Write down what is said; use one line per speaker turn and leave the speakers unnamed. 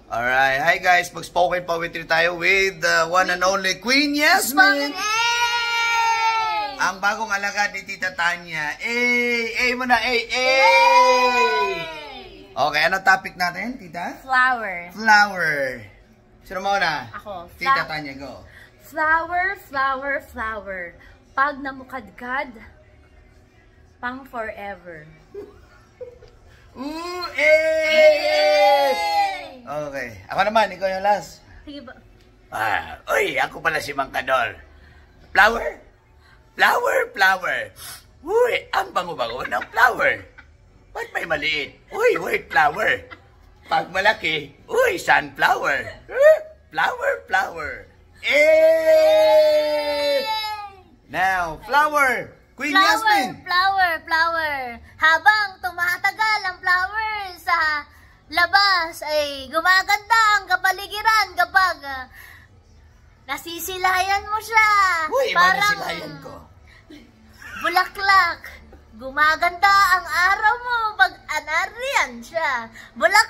Alright, hi guys, mag-spoken poetry tayo with the one and only Queen Yasmin. Ang bagong alagad ni Tita Tanya. Mo na, Okay, anong topic natin, Tita?
Flower.
Flower. Sino mo na?
Ako.
Tita Tanya, go.
Flower, flower, flower. Pag namukadkad, pang forever.
Okay. Ako naman, ikaw yung last.
Sige ba?
Ako pala si Mang Kadol. Flower? Flower, flower. Uy, ang bango-bango ng flower. Ba't may maliit? Uy, flower. Pag malaki, sunflower. Flower, flower. Now, flower. Queen Yasmin.
Flower. Habang tumatagal ang flower sa labas ay gumaganda ang kapaligiran kapag nasisilayan mo siya.
Parang nasilayan ko.
Bulaklak. Gumaganda ang araw mo pag anarian siya. Bulaklak.